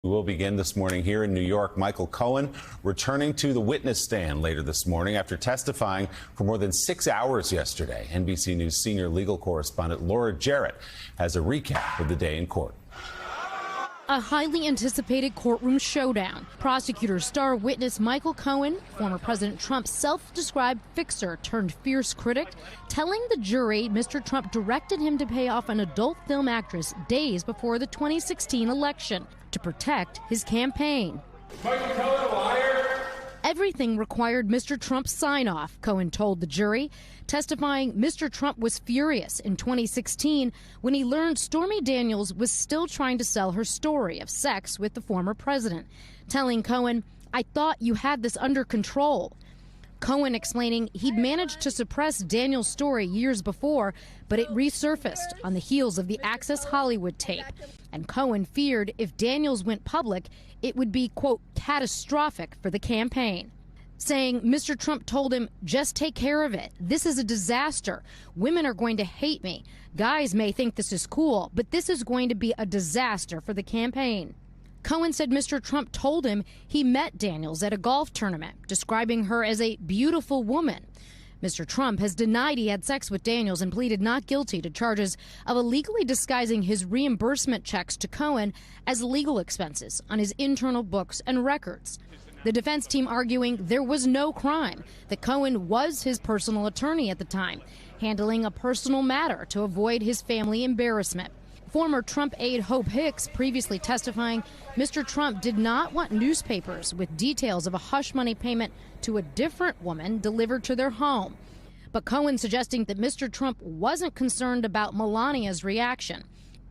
We will begin this morning here in New York. Michael Cohen returning to the witness stand later this morning after testifying for more than 6 hours yesterday. NBC News senior legal correspondent Laura Jarrett has a recap of the day in court. A highly anticipated courtroom showdown. Prosecutor star witness Michael Cohen, former President Trump's self-described fixer turned fierce critic, telling the jury Mr. Trump directed him to pay off an adult film actress days before the 2016 election to protect his campaign. Michael Cohen, a liar. Everything required Mr. Trump's sign-off, Cohen told the jury, testifying Mr. Trump was furious in 2016 when he learned Stormy Daniels was still trying to sell her story of sex with the former president, telling Cohen, "I thought you had this under control." Cohen explaining he'd managed to suppress Daniels' story years before, but it resurfaced on the heels of the Access Hollywood tape. And Cohen feared if Daniels went public, it would be, quote, catastrophic for the campaign. Saying Mr. Trump told him, just take care of it. This is a disaster. Women are going to hate me. Guys may think this is cool, but this is going to be a disaster for the campaign. Cohen said Mr. Trump told him he met Daniels at a golf tournament, describing her as a beautiful woman. Mr. Trump has denied he had sex with Daniels and pleaded not guilty to charges of illegally disguising his reimbursement checks to Cohen as legal expenses on his internal books and records. The defense team arguing there was no crime, that Cohen was his personal attorney at the time, handling a personal matter to avoid his family embarrassment. Former Trump aide Hope Hicks previously testifying Mr. Trump did not want newspapers with details of a hush money payment to a different woman delivered to their home. But Cohen suggesting that Mr. Trump wasn't concerned about Melania's reaction.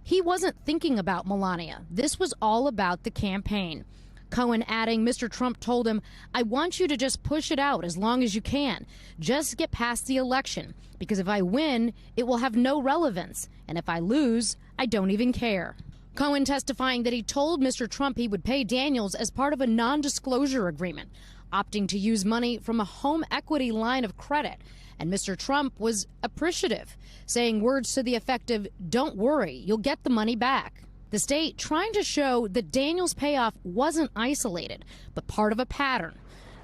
He wasn't thinking about Melania. This was all about the campaign. Cohen adding Mr. Trump told him, "I want you to just push it out as long as you can. Just get past the election, because if I win, it will have no relevance. And if I lose, I don't even care." Cohen testifying that he told Mr. Trump he would pay Daniels as part of a non-disclosure agreement, opting to use money from a home equity line of credit. And Mr. Trump was appreciative, saying words to the effect of, "Don't worry, you'll get the money back." The state trying to show that Daniels' payoff wasn't isolated, but part of a pattern.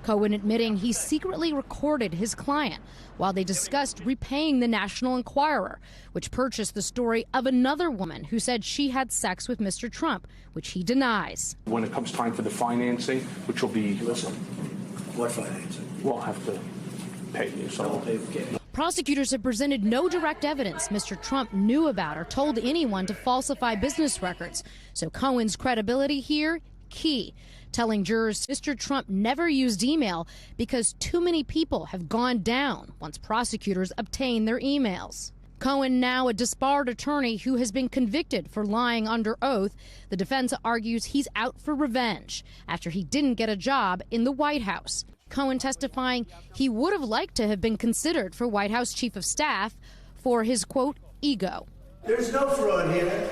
Cohen admitting he secretly recorded his client while they discussed repaying the National Enquirer, which purchased the story of another woman who said she had sex with Mr. Trump, which he denies. When it comes time for the financing, which will be... Listen, what financing? We'll have to pay you something. Prosecutors have presented no direct evidence Mr. Trump knew about or told anyone to falsify business records. So Cohen's credibility here, key. Telling jurors Mr. Trump never used email because too many people have gone down once prosecutors obtain their emails. Cohen, now a disbarred attorney who has been convicted for lying under oath. The defense argues he's out for revenge after he didn't get a job in the White House. Cohen testifying he would have liked to have been considered for White House Chief of Staff for his, quote, ego. There's no fraud here.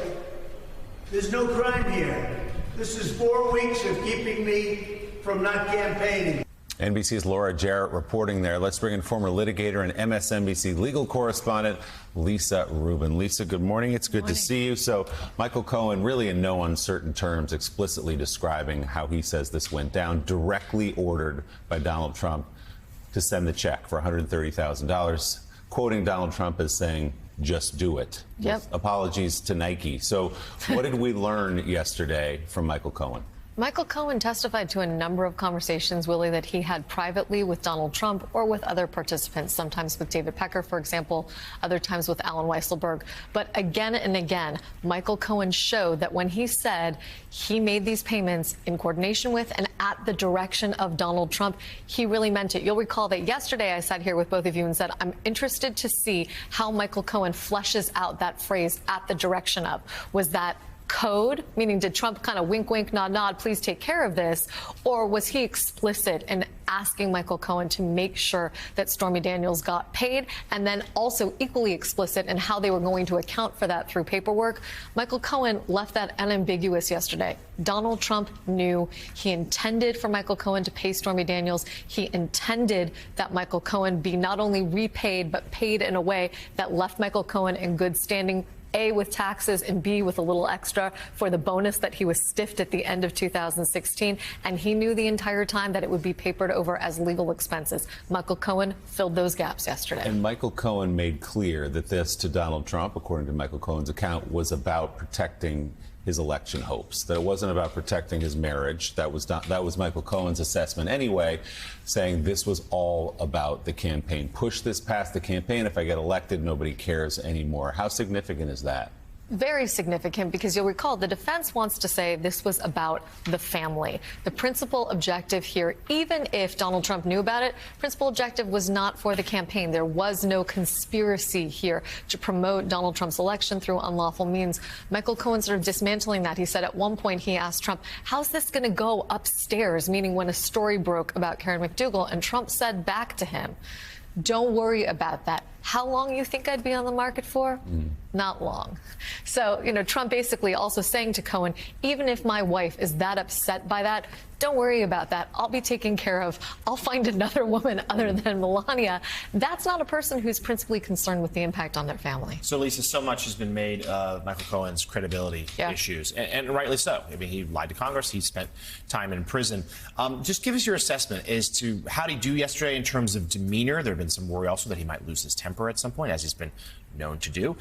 There's no crime here. This is 4 weeks of keeping me from not campaigning. NBC's Laura Jarrett reporting there. Let's bring in former litigator and MSNBC legal correspondent Lisa Rubin. Lisa, good morning. It's good to see you. So Michael Cohen, really in no uncertain terms, explicitly describing how he says this went down, directly ordered by Donald Trump to send the check for $130,000, quoting Donald Trump as saying, "Just do it." Yep. Apologies to Nike. So what did we learn yesterday from Michael Cohen? Michael Cohen testified to a number of conversations, Willie, that he had privately with Donald Trump or with other participants, sometimes with David Pecker, for example, other times with Alan Weisselberg. But again and again, Michael Cohen showed that when he said he made these payments in coordination with and at the direction of Donald Trump, he really meant it. You'll recall that yesterday I sat here with both of you and said, I'm interested to see how Michael Cohen fleshes out that phrase, at the direction of. Was that code, meaning did Trump kind of wink, wink, nod, nod, please take care of this? Or was he explicit in asking Michael Cohen to make sure that Stormy Daniels got paid, and then also equally explicit in how they were going to account for that through paperwork? Michael Cohen left that unambiguous yesterday. Donald Trump knew. He intended for Michael Cohen to pay Stormy Daniels. He intended that Michael Cohen be not only repaid, but paid in a way that left Michael Cohen in good standing A, with taxes, and B, with a little extra for the bonus that he was stiffed at the end of 2016. And he knew the entire time that it would be papered over as legal expenses. Michael Cohen filled those gaps yesterday. And Michael Cohen made clear that this to Donald Trump, according to Michael Cohen's account, was about protecting his election hopes, that it wasn't about protecting his marriage. That was Michael Cohen's assessment anyway, saying this was all about the campaign. Push this past the campaign. If I get elected, nobody cares anymore. How significant is that? Very significant, because you'll recall the defense wants to say this was about the family. The principal objective here, even if Donald Trump knew about it, principal objective was not for the campaign. There was no conspiracy here to promote Donald Trump's election through unlawful means. Michael Cohen sort of dismantling that. He said at one point, he asked Trump, how's this going to go upstairs? Meaning when a story broke about Karen McDougal, and Trump said back to him, don't worry about that. How long you think I'd be on the market for? Not long. So, Trump basically also saying to Cohen, even if my wife is that upset by that, don't worry about that. I'll be taken care of. I'll find another woman other than Melania. That's not a person who's principally concerned with the impact on their family. So, Lisa, so much has been made of Michael Cohen's credibility issues, and rightly so. I mean, he lied to Congress. He spent time in prison. Just give us your assessment as to how did he do yesterday in terms of demeanor. There have been some worry also that he might lose his temper at some point, as he's been known to do.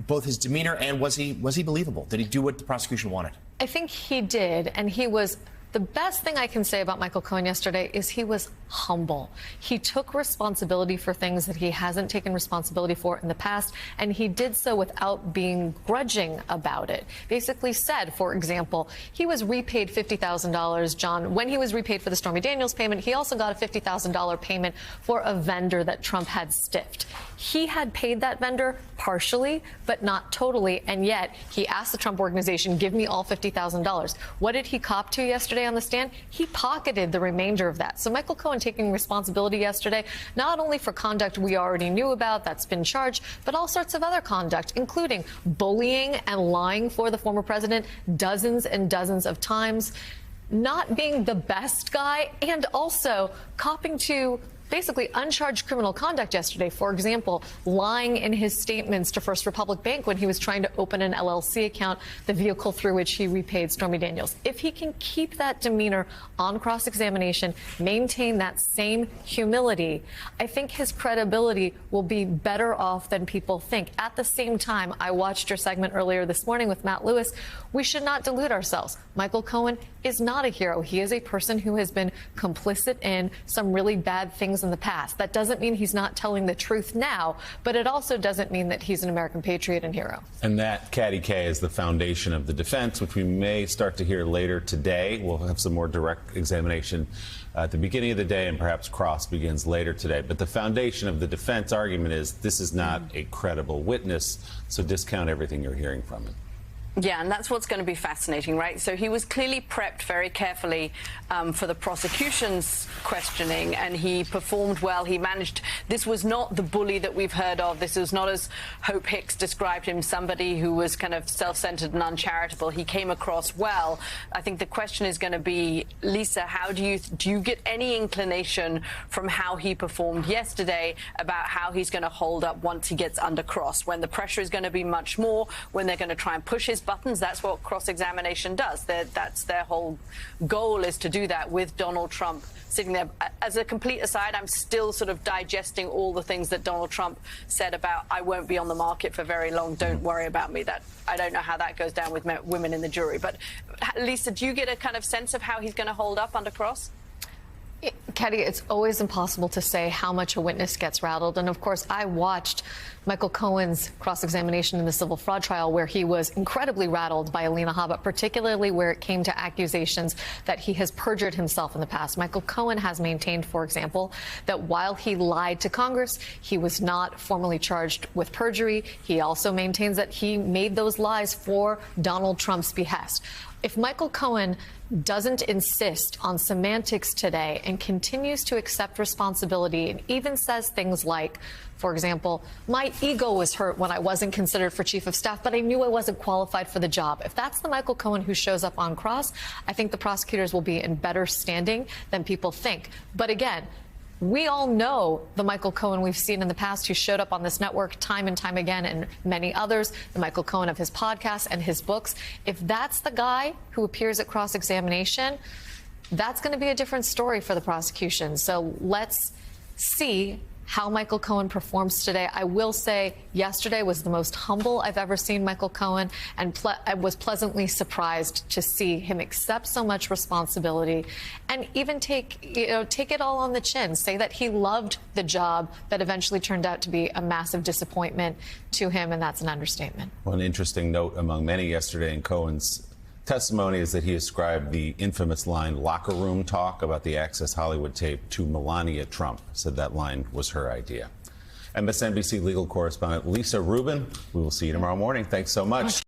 Both his demeanor and was he believable? Did he do what the prosecution wanted? I think he did, and he was. The best thing I can say about Michael Cohen yesterday is he was humble. He took responsibility for things that he hasn't taken responsibility for in the past, and he did so without being grudging about it. Basically said, for example, he was repaid $50,000, John. When he was repaid for the Stormy Daniels payment, he also got a $50,000 payment for a vendor that Trump had stiffed. He had paid that vendor partially, but not totally, and yet he asked the Trump Organization, give me all $50,000. What did he cop to yesterday on the stand? He pocketed the remainder of that. So Michael Cohen taking responsibility yesterday, not only for conduct we already knew about that's been charged, but all sorts of other conduct, including bullying and lying for the former president dozens and dozens of times, not being the best guy, and also copping to basically uncharged criminal conduct yesterday. For example, lying in his statements to First Republic Bank when he was trying to open an LLC account, the vehicle through which he repaid Stormy Daniels. If he can keep that demeanor on cross-examination, maintain that same humility, I think his credibility will be better off than people think. At the same time, I watched your segment earlier this morning with Matt Lewis. We should not delude ourselves. Michael Cohen is not a hero. He is a person who has been complicit in some really bad things in the past. That doesn't mean he's not telling the truth now, but it also doesn't mean that he's an American patriot and hero. And that, Katty Kay, is the foundation of the defense, which we may start to hear later today. We'll have some more direct examination at the beginning of the day, and perhaps cross begins later today. But the foundation of the defense argument is this is not a credible witness, so discount everything you're hearing from him. Yeah, and that's what's going to be fascinating, right? So he was clearly prepped very carefully for the prosecution's questioning, and he performed well. He managed. This was not the bully that we've heard of. This was not, as Hope Hicks described him, somebody who was kind of self-centered and uncharitable. He came across well. I think the question is going to be, Lisa, how do you get any inclination from how he performed yesterday about how he's going to hold up once he gets under cross, when the pressure is going to be much more, when they're going to try and push his buttons? That's what cross-examination does. That's their whole goal, is to do that with Donald Trump sitting there. As a complete aside, I'm still sort of digesting all the things that Donald Trump said about, I won't be on the market for very long, don't worry about me. That I don't know how that goes down with women in the jury. But Lisa, do you get a kind of sense of how he's going to hold up under cross? Katty, it's always impossible to say how much a witness gets rattled. And of course, I watched Michael Cohen's cross-examination in the civil fraud trial, where he was incredibly rattled by Alina Habba, particularly where it came to accusations that he has perjured himself in the past. Michael Cohen has maintained, for example, that while he lied to Congress, he was not formally charged with perjury. He also maintains that he made those lies for Donald Trump's behest. If Michael Cohen doesn't insist on semantics today and continues to accept responsibility and even says things like, for example, my ego was hurt when I wasn't considered for chief of staff, but I knew I wasn't qualified for the job. If that's the Michael Cohen who shows up on cross, I think the prosecutors will be in better standing than people think. But again, We all know the Michael Cohen we've seen in the past who showed up on this network time and time again, and many others, the Michael Cohen of his podcast and his books. If that's the guy who appears at cross-examination, that's going to be a different story for the prosecution. So let's see how Michael Cohen performs today. I will say yesterday was the most humble I've ever seen Michael Cohen, and I was pleasantly surprised to see him accept so much responsibility and even take it all on the chin, say that he loved the job that eventually turned out to be a massive disappointment to him, and that's an understatement. One interesting note among many yesterday in Cohen's testimony is that he ascribed the infamous line "locker room talk" about the Access Hollywood tape to Melania Trump. Said that line was her idea. MSNBC legal correspondent Lisa Rubin, we will see you tomorrow morning. Thanks so much.